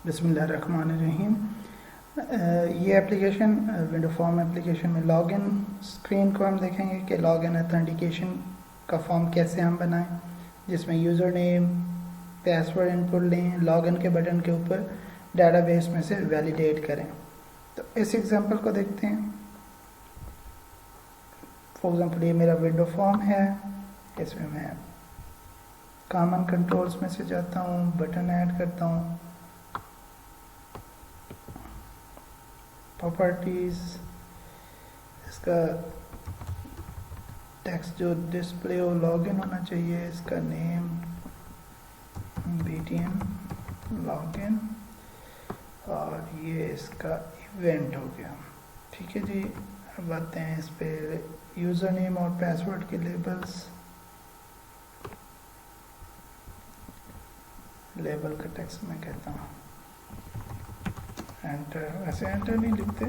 बिस्मिल्लाहिर्रहमानिर्रहीम। ये application window form application में लॉगिन स्क्रीन को हम देखेंगे कि लॉगिन ऑथेंटिकेशन का फॉर्म कैसे हम बनाएं, जिसमें यूज़र नेम पासवर्ड इनपुट लें, लॉगिन के बटन के ऊपर डेटाबेस में से वैलिडेट करें। तो इस एग्जांपल को देखते हैं। फॉर एग्जांपल ये मेरा विंडो फॉर्म है, इसमें मैं कॉमन कंट्रोल्स में से जाता हूँ, बटन ऐड करता हूँ, प्रॉपर्टीज, इसका टेक्स्ट जो डिस्प्ले हो लॉगिन होना चाहिए, इसका नेम BTN लॉगिन, और ये इसका इवेंट हो गया। ठीक है जी। अब आते हैं इस पे यूज़र नेम और पासवर्ड के लेबल्स। लेबल का टेक्स्ट मैं कहता हूँ एंटर, वैसे एंटर नहीं लिखते,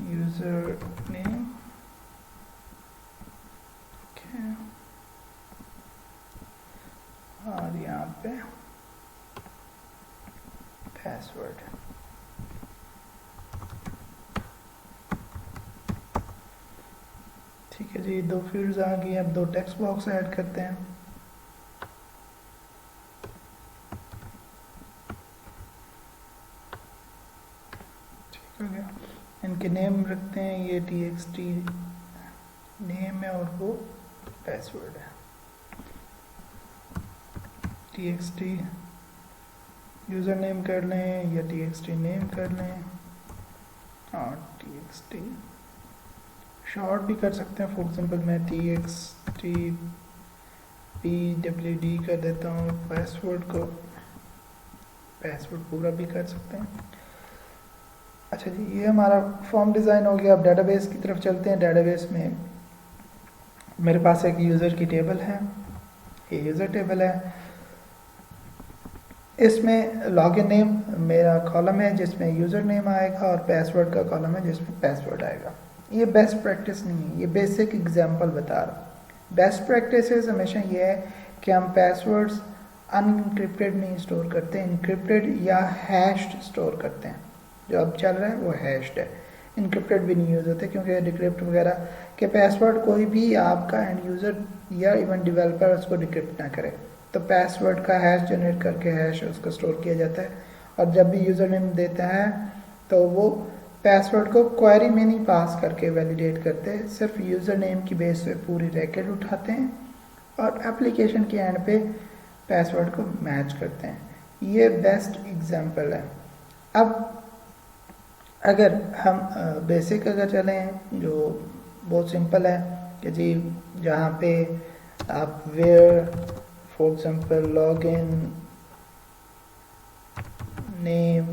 यूज़र नेम और यहाँ पे पासवर्ड। ठीक है जी, दो फील्ड्स आ गई। अब दो टेक्स्ट बॉक्स ऐड करते हैं। ठीक हो गया। इनके नेम रखते हैं, ये TXT नेम है और वो पासवर्ड है। TXT यूज़र नेम कर लें या TXT नेम कर लें, और TXT शॉर्ट भी कर सकते हैं। फॉर एग्जांपल मैं TXT PWD कर देता हूँ। पासवर्ड को पासवर्ड पूरा भी कर सकते हैं। अच्छा जी, ये हमारा फॉर्म डिज़ाइन हो गया। अब डेटाबेस की तरफ चलते हैं। डेटाबेस में मेरे पास एक यूज़र की टेबल है, ये यूज़र टेबल है। इसमें लॉगिन नेम मेरा कॉलम है जिसमें यूज़र नेम आएगा, और पासवर्ड का कॉलम है जिसमें पासवर्ड आएगा। ये बेस्ट प्रैक्टिस नहीं है, ये बेसिक एग्जांपल बता रहा हूँ। बेस्ट प्रैक्टिस हमेशा ये है कि हम पासवर्ड्स अनइनक्रिप्टेड नहीं स्टोर करते, इनक्रिप्टेड या हैश्ड स्टोर करते हैं। जो अब चल रहा है वो हैश्ड है, इनक्रिप्टेड भी नहीं यूज़ होते, क्योंकि डिक्रिप्ट वगैरह के पासवर्ड कोई भी आपका एंड यूज़र या इवन डेवलपर उसको डिक्रिप्ट ना करे। तो पासवर्ड का हैश जनरेट करके हैश उसको स्टोर किया जाता है, और जब भी यूज़र नेम देता है तो वो पासवर्ड को क्वेरी में नहीं पास करके वैलिडेट करते, सिर्फ यूज़र नेम की बेस पे पूरी रैकेट उठाते हैं और एप्लीकेशन के एंड पे पासवर्ड को मैच करते हैं। ये बेस्ट एग्जांपल है। अब अगर हम बेसिक अगर चलें, जो बहुत सिंपल है कि जी जहाँ पे आप where for example login name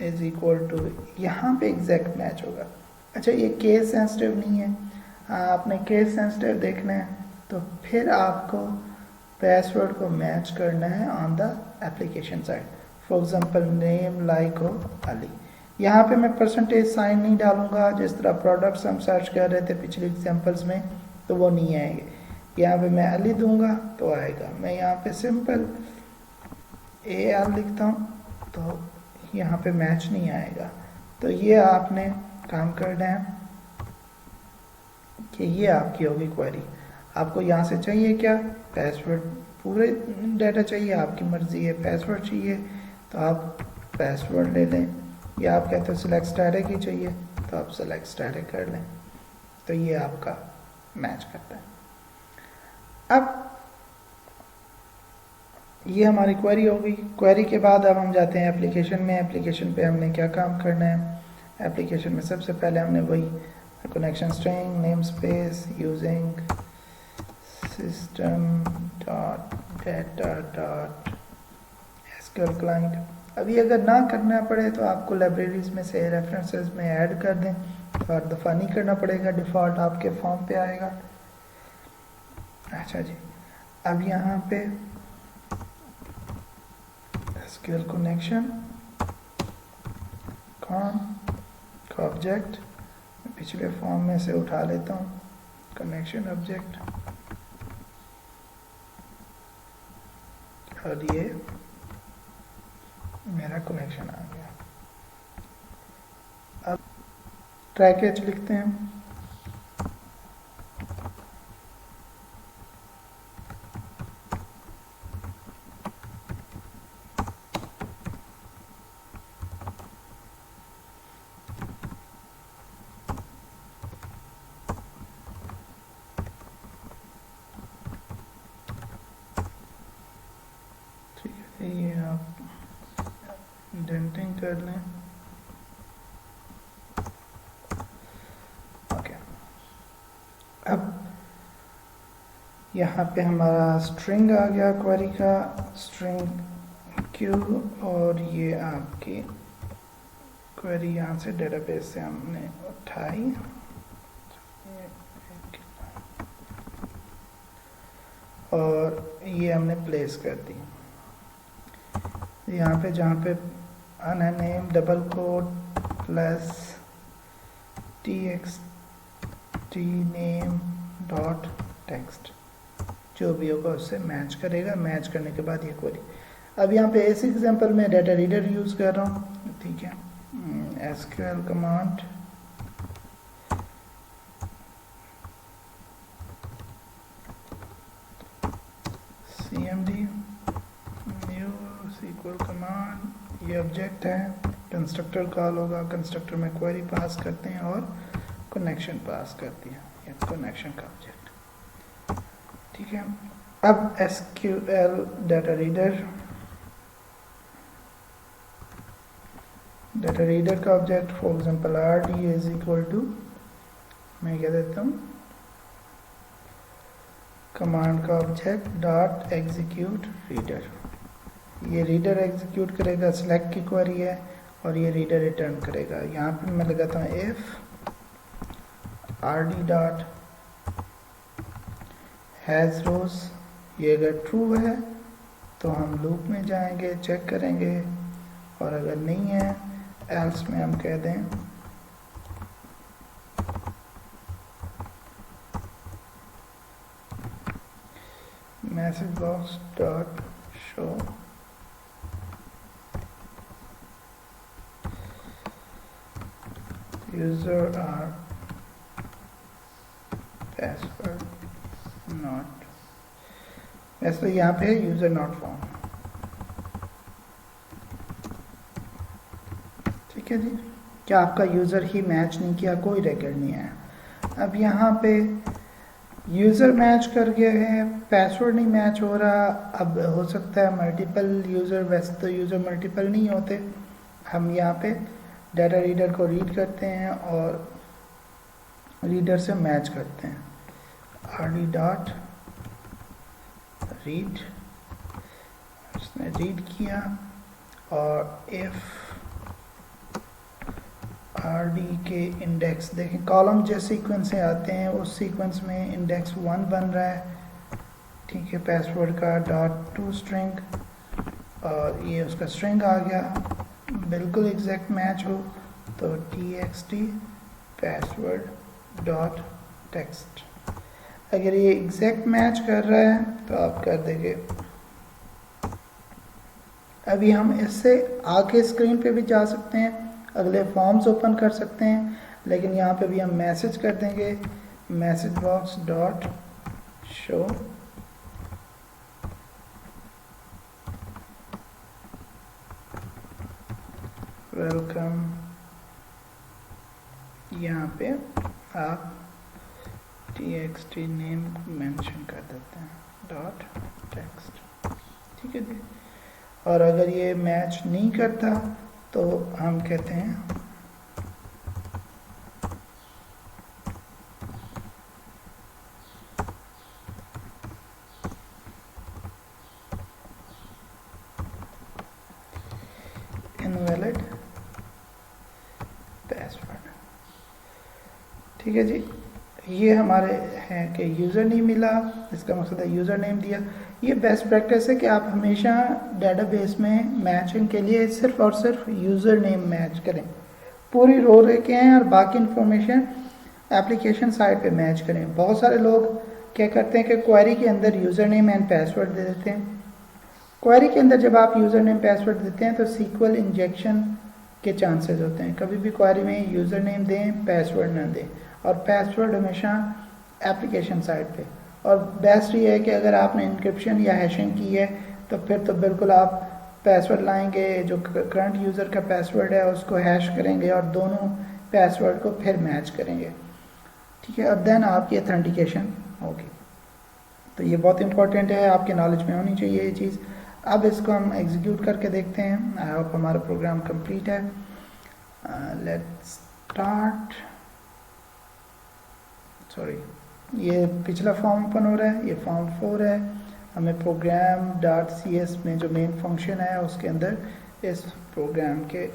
is equal to, यहाँ पे एग्जैक्ट मैच होगा। अच्छा, ये केस सेंसिटिव नहीं है, आपने केस सेंसिटिव देखना है तो फिर आपको पासवर्ड को मैच करना है on the application side. For example name like हो अली, यहाँ पे मैं परसेंटेज साइन नहीं डालूंगा जिस तरह प्रोडक्ट्स हम सर्च कर रहे थे पिछले एग्जांपल्स में, तो वो नहीं आएंगे। यहाँ पे मैं अली दूंगा तो आएगा। मैं यहाँ पे सिंपल AR लिखता हूँ तो यहाँ पे मैच नहीं आएगा। तो ये आपने काम करना है कि ये आपकी होगी क्वेरी। आपको यहाँ से चाहिए क्या, पासवर्ड, पूरे डाटा चाहिए, आपकी मर्जी है। पासवर्ड चाहिए तो आप पासवर्ड ले लें, या आप कहते हो सिलेक्ट स्टैटिक ही चाहिए तो आप सिलेक्ट स्टैटिक कर लें। तो ये आपका मैच करता है। अब ये हमारी क्वेरी हो गई। क्वेरी के बाद अब हम जाते हैं एप्लीकेशन में। एप्लीकेशन पे हमने क्या काम करना है। एप्लीकेशन में सबसे पहले हमने वही connection string name space using system dot data dot SQL client. अभी अगर ना करना पड़े तो आपको लाइब्रेरीज में से रेफरेंसेस में ऐड कर दें, और दफ़ा नहीं करना पड़ेगा, डिफ़ॉल्ट आपके फॉर्म पे आएगा। अच्छा जी, अब यहाँ पे एसक्यूएल कनेक्शन कॉन ऑब्जेक्ट पिछले फॉर्म में से उठा लेता हूँ, कनेक्शन ऑब्जेक्ट, और ये मेरा कनेक्शन आ गया। अब ट्राई कैच लिखते हैं। ये आप डेंटिंग कर लें। ओके, अब यहाँ पे हमारा स्ट्रिंग आ गया क्वेरी का, स्ट्रिंग क्यू, और ये आपकी क्वेरी यहाँ से डेटाबेस से हमने उठाई और ये हमने प्लेस कर दी यहाँ पे, जहाँ पे अननेम double quote plus txt name dot text, जो भी होगा उससे मैच करेगा। मैच करने के बाद ये क्वेरी। अब यहाँ पे इस एग्जांपल में डाटा रीडर यूज़ कर रहा हूँ, ठीक है। SQL command cmd new SQL command, ये ऑब्जेक्ट है, कंस्ट्रक्टर कॉल होगा, कंस्ट्रक्टर में क्वेरी पास करते हैं और कनेक्शन पास करती है, ये कनेक्शन का ऑब्जेक्ट, ठीक है। अब SQL डाटा रीडर का object, for example rd is equal to, मैं क्या देता हूँ, कमांड का ऑब्जेक्ट डॉट एग्जीक्यूट रीडर। ये रीडर एग्जीक्यूट करेगा, सिलेक्ट की क्वेरी है, और ये रीडर रिटर्न करेगा। यहाँ पे मैं लगाता हूँ इफ rd डॉट हैज रोज, ये अगर ट्रू है तो हम लूप में जाएंगे, चेक करेंगे, और अगर नहीं है एल्स में हम कह दें message box dot show user or password not, वैसे यहाँ पे यूजर नॉट फाउंड, ठीक है जी। क्या आपका यूज़र ही मैच नहीं किया, कोई रिकॉर्ड नहीं आया। अब यहाँ पे यूज़र मैच कर गया है, पासवर्ड नहीं मैच हो रहा। अब हो सकता है मल्टीपल यूज़र, वैसे तो यूज़र मल्टीपल नहीं होते। हम यहाँ पे डाटा रीडर को रीड करते हैं और रीडर से मैच करते हैं, rd डॉट रीड, उसने रीड किया, और इफ rd के इंडेक्स देखें, कॉलम जिस सीक्वेंस से आते हैं उस सीक्वेंस में इंडेक्स 1 बन रहा है, ठीक है, पासवर्ड का डॉट टू स्ट्रिंग, और ये उसका स्ट्रिंग आ गया। बिल्कुल एग्जैक्ट मैच हो तो txt पासवर्ड डॉट टेक्स्ट। अगर ये एग्जैक्ट मैच कर रहा है तो आप कर देंगे। अभी हम इससे आगे स्क्रीन पे भी जा सकते हैं, अगले फॉर्म्स ओपन कर सकते हैं, लेकिन यहाँ पे भी हम मैसेज कर देंगे, message box dot show welcome. यहाँ पे आप txt नेम मेंशन कर देते हैं डॉट टेक्स्ट, ठीक है जी। और अगर ये मैच नहीं करता तो हम कहते हैं इनवैलिड पासवर्ड, ठीक है जी। ये हमारे हैं कि यूज़र नहीं मिला, इसका मकसद है यूज़र नेम दिया। ये बेस्ट प्रैक्टिस है कि आप हमेशा डेटाबेस में मैचिंग के लिए सिर्फ और सिर्फ यूज़र नेम मैच करें, पूरी रो रखें हैं और बाकी इंफॉर्मेशन एप्लीकेशन साइट पे मैच करें। बहुत सारे लोग क्या करते हैं कि क्वेरी के अंदर यूज़र नेम एंड पासवर्ड दे देते हैं, क्वेरी के अंदर जब आप यूज़र नेम पासवर्ड देते हैं तो सीक्वल इंजेक्शन के चांसेस होते हैं। कभी भी क्वेरी में यूज़र नेम दें, पासवर्ड ना दें, और पासवर्ड हमेशा एप्लीकेशन साइड पे। और बेस्ट ये है कि अगर आपने इंक्रिप्शन या हैशिंग की है तो फिर तो बिल्कुल आप पासवर्ड लाएंगे, जो करंट यूज़र का पासवर्ड है उसको हैश करेंगे और दोनों पासवर्ड को फिर मैच करेंगे, ठीक है, और देन आपकी ऑथेंटिकेशन होगी। तो ये बहुत इंपॉर्टेंट है, आपके नॉलेज में होनी चाहिए ये चीज़। अब इसको हम एग्जीक्यूट करके देखते हैं। आई होप हमारा प्रोग्राम कंप्लीट है। Let's start. सॉरी, ये पिछला फॉर्म ओपन हो रहा है, ये फॉर्म 4 है। हमें program.cs में जो मेन फंक्शन है उसके अंदर इस प्रोग्राम के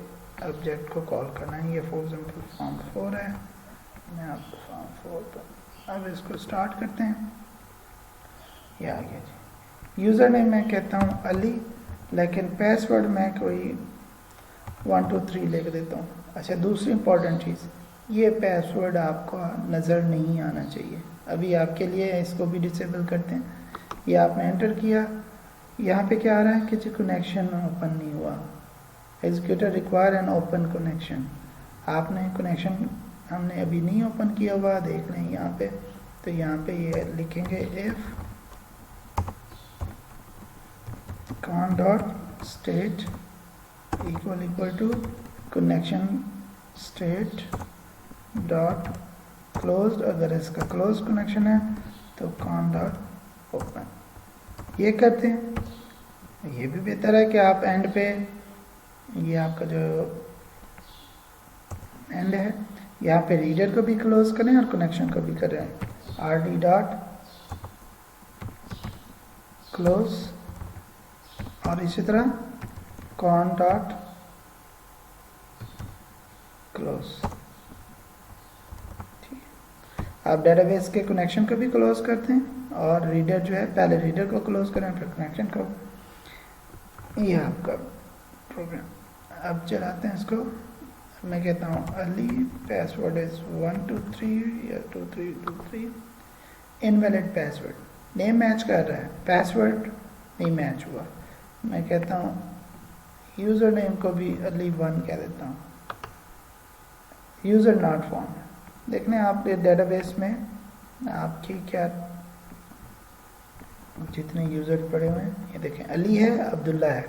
ऑब्जेक्ट को कॉल करना है। ये फॉर एग्जाम्पल फॉर्म 4 है। मैं आपको फॉर्म 4 पर अब इसको स्टार्ट करते हैं। ये आ गया जी। यूज़र नेम मैं कहता हूँ अली, लेकिन पासवर्ड मैं कोई 1 2 3 लिख देता हूँ। अच्छा, दूसरी इंपॉर्टेंट चीज़, ये पासवर्ड आपको नज़र नहीं आना चाहिए। अभी आपके लिए इसको भी डिसेबल करते हैं। ये आपने एंटर किया, यहाँ पे क्या आ रहा है कि जो कनेक्शन ओपन नहीं हुआ, executor require an open connection. आपने कनेक्शन हमने अभी नहीं ओपन किया हुआ, देख लें यहाँ पे। तो यहाँ पे ये लिखेंगे if con dot state equal to connection state dot closed. अगर इसका क्लोज कनेक्शन है तो con डॉट ओपन। ये करते हैं। ये भी बेहतर है कि आप एंड पे, ये आपका जो एंड है, यहाँ पे रीडर को भी क्लोज करें और कनेक्शन को भी करें। rd डॉट क्लोज, और इसी तरह con डॉट क्लोज। आप डेटाबेस के कनेक्शन को भी क्लोज करते हैं और रीडर जो है पहले रीडर को क्लोज करें फिर कनेक्शन को। ये आपका प्रोग्राम। अब चलाते हैं इसको। मैं कहता हूँ अली, पासवर्ड इज 1 2 3 या 2 3 2 3। इनवैलिड पासवर्ड, नेम मैच कर रहा है, पासवर्ड नहीं मैच हुआ। मैं कहता हूँ यूज़र नेम को भी अली 1 कह देता हूँ। User not found. देखने आपके डेटाबेस में आपकी क्या जितने यूज़र पड़े हुए हैं, ये देखें अली है, अब्दुल्ला है।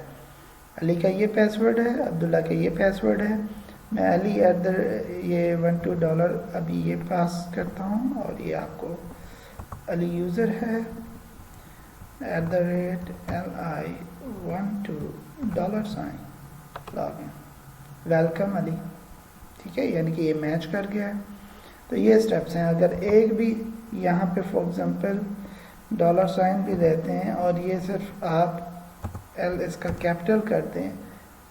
अली का ये पासवर्ड है, अब्दुल्ला का ये पासवर्ड है। मैं अली ये 1 2 डॉलर अभी ये पास करता हूँ और ये आपको अली यूज़र है @li12 $, वेलकम अली, ठीक है, यानी कि ये मैच कर गया है। तो ये स्टेप्स हैं। अगर एक भी यहाँ पे फॉर एग्जांपल $, भी रहते हैं और ये सिर्फ आप इसका कैपिटल करते हैं,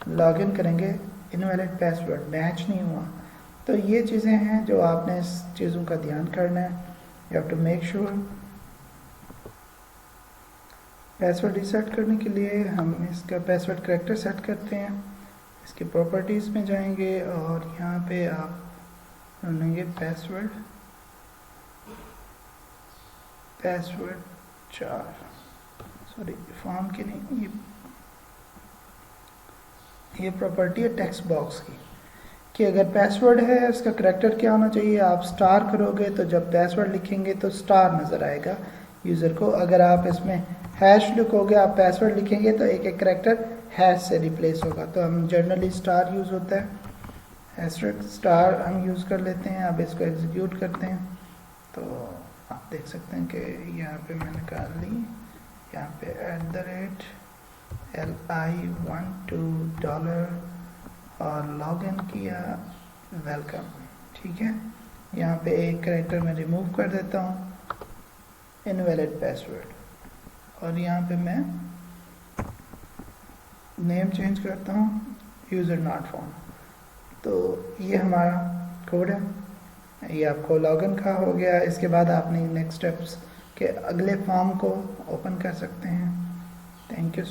लॉगिन करेंगे, इनवैलिड पासवर्ड मैच नहीं हुआ। तो ये चीज़ें हैं जो आपने इस चीज़ों का ध्यान करना है। You have to make sure. Password reset करने के लिए हम इसका पासवर्ड करैक्टर सेट करते हैं। इसकी प्रॉपर्टीज़ में जाएंगे और यहाँ पे आप ढूंढेंगे पासवर्ड 4, सॉरी फॉर्म की नहीं, ये प्रॉपर्टी है टेक्स्ट बॉक्स की, कि अगर पासवर्ड है उसका करैक्टर क्या होना चाहिए। आप स्टार करोगे तो जब पासवर्ड लिखेंगे तो स्टार नज़र आएगा यूज़र को। अगर आप इसमें हैश लिखोगे, आप पासवर्ड लिखेंगे तो एक एक करैक्टर हैश से रिप्लेस होगा। तो हम जनरली स्टार यूज़ होता है, एस्ट्रिक स्टार हम यूज़ कर लेते हैं। अब इसको एग्जीक्यूट करते हैं तो आप देख सकते हैं कि यहाँ पे मैंने निकाल ली, यहाँ पे $li12 और लॉगिन किया, वेलकम, ठीक है। यहाँ पे एक करैक्टर मैं रिमूव कर देता हूँ, इनवैलिड पासवर्ड, और यहाँ पे मैं नेम चेंज करता हूँ यूज़र नॉट फाउंड। तो ये हमारा कोड है, ये आपको लॉगिन का हो गया। इसके बाद आपने नेक्स्ट स्टेप्स के अगले फॉर्म को ओपन कर सकते हैं। Thank you.